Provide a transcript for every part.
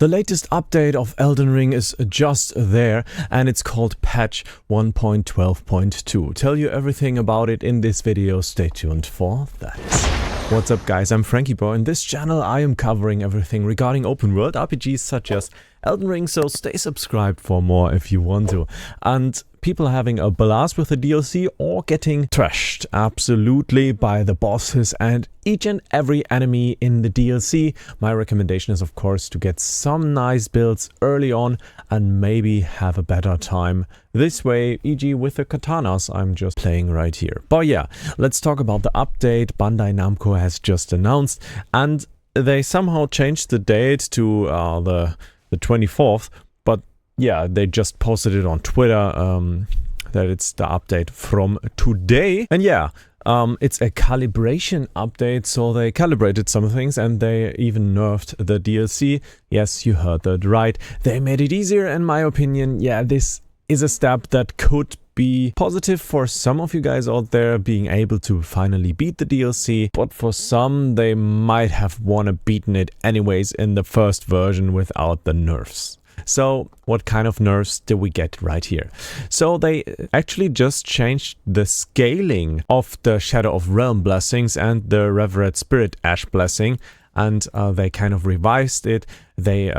The latest update of Elden Ring is just there, and it's called patch 1.12.2. Tell you everything about it in this video, stay tuned for that. What's up guys, I'm Franky Boy. In this channel I am covering everything regarding open world RPGs such as Elden Ring, so stay subscribed for more if you want to. And people having a blast with the DLC or getting trashed absolutely by the bosses and each and every enemy in the DLC. My recommendation is of course to get some nice builds early on and maybe have a better time this way, e.g. with the katanas I'm just playing right here. But yeah, let's talk about the update Bandai Namco has just announced, and they somehow changed the date to the 24th, but yeah, they just posted it on Twitter that it's the update from today. And yeah, it's a calibration update, so they calibrated some things and they even nerfed the DLC. Yes, you heard that right. They made it easier, in my opinion. Yeah, this is a step that could be positive for some of you guys out there, being able to finally beat the DLC, but for some they might have wanna beaten it anyways in the first version without the nerfs. So what kind of nerfs did we get right here? So they actually just changed the scaling of the Shadow of Realm blessings and the Revered Spirit Ash blessing, and they kind of revised it. They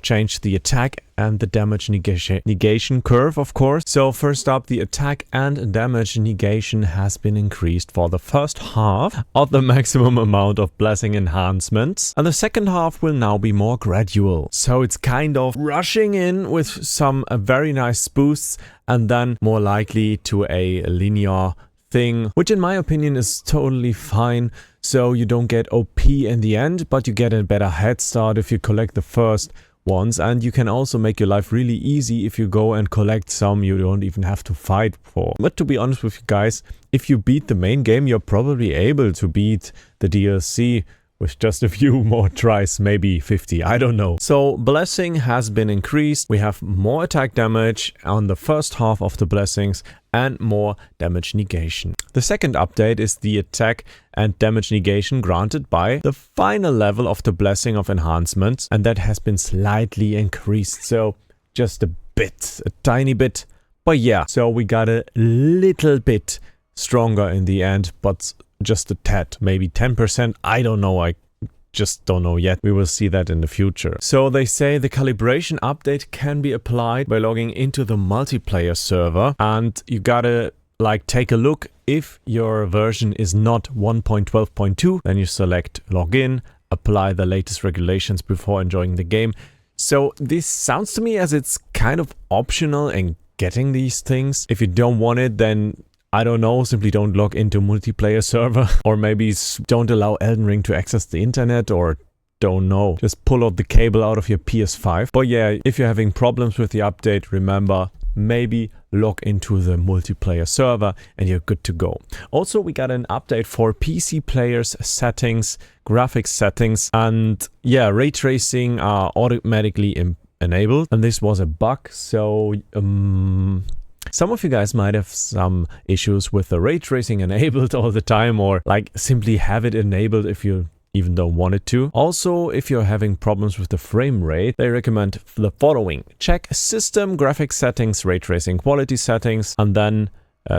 changed the attack and the damage negation curve, of course. So first up, the attack and damage negation has been increased for the first half of the maximum amount of blessing enhancements, and the second half will now be more gradual. So it's kind of rushing in with some very nice boosts and then more likely to a linear thing, which in my opinion is totally fine. So you don't get OP in the end, but you get a better head start if you collect the first ones, and you can also make your life really easy if you go and collect some you don't even have to fight for. But to be honest with you guys, if you beat the main game, you're probably able to beat the DLC with just a few more tries, maybe 50, I don't know. So blessing has been increased. We have more attack damage on the first half of the blessings and more damage negation. The second update is the attack and damage negation granted by the final level of the blessing of enhancements, and that has been slightly increased. So just a bit, a tiny bit. But yeah, so we got a little bit stronger in the end, but just a tad, maybe 10%, I don't know, I just don't know yet. We will see that in the future. So they say the calibration update can be applied by logging into the multiplayer server, and you gotta like take a look. If your version is not 1.12.2, then you select login, apply the latest regulations before enjoying the game. So this sounds to me as it's kind of optional in getting these things. If you don't want it, then I don't know, simply don't log into multiplayer server, or maybe don't allow Elden Ring to access the internet, or don't know, just pull out the cable out of your PS5. But yeah, if you're having problems with the update, remember, maybe log into the multiplayer server and you're good to go. Also, we got an update for PC players settings, graphics settings, and yeah, ray tracing are automatically enabled, and this was a bug. So some of you guys might have some issues with the ray tracing enabled all the time, or like simply have it enabled if you even don't want it to. Also, if you're having problems with the frame rate, they recommend the following. Check system, graphics settings, ray tracing quality settings, and then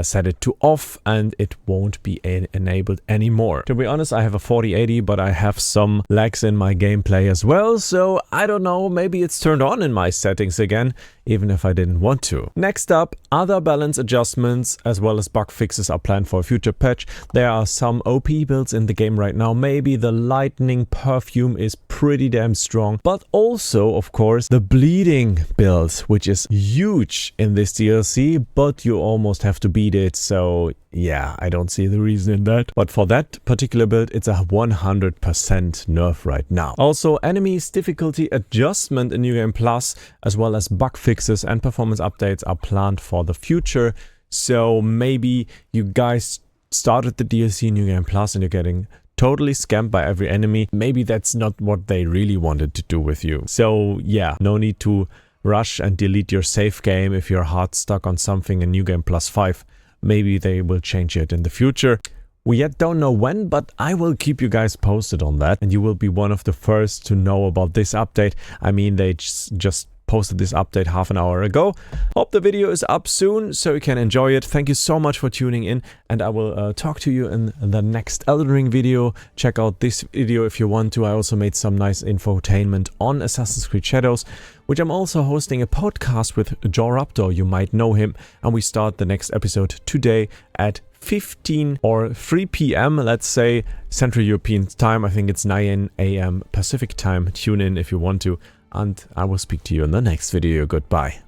set it to off, and it won't be enabled anymore. To be honest, I have a 4080, but I have some lags in my gameplay as well, so I don't know, maybe it's turned on in my settings again, even if I didn't want to. Next up, other balance adjustments as well as bug fixes are planned for a future patch. There are some OP builds in the game right now. Maybe the lightning perfume is pretty damn strong, but also, of course, the bleeding build, which is huge in this DLC, but you almost have to beat it. So yeah, I don't see the reason in that. But for that particular build, it's a 100% nerf right now. Also, enemies difficulty adjustment in New Game Plus, as well as bug fixes and performance updates are planned for the future. So maybe you guys started the DLC New Game Plus and you're getting totally scammed by every enemy. Maybe that's not what they really wanted to do with you. So yeah, no need to rush and delete your save game if you're hard stuck on something in New Game Plus 5. Maybe they will change it in the future. We yet don't know when, but I will keep you guys posted on that, and you will be one of the first to know about this update. I mean, they just posted this update half an hour ago. Hope the video is up soon so you can enjoy it. Thank you so much for tuning in, and I will talk to you in the next Elden Ring video. Check out this video if you want to. I also made some nice infotainment on Assassin's Creed Shadows, which I'm also hosting a podcast with Joe Raptor. You might know him, and we start the next episode today at 15 or 3 p.m. let's say Central European time. I think it's 9 a.m. Pacific time. Tune in if you want to. And I will speak to you in the next video. Goodbye.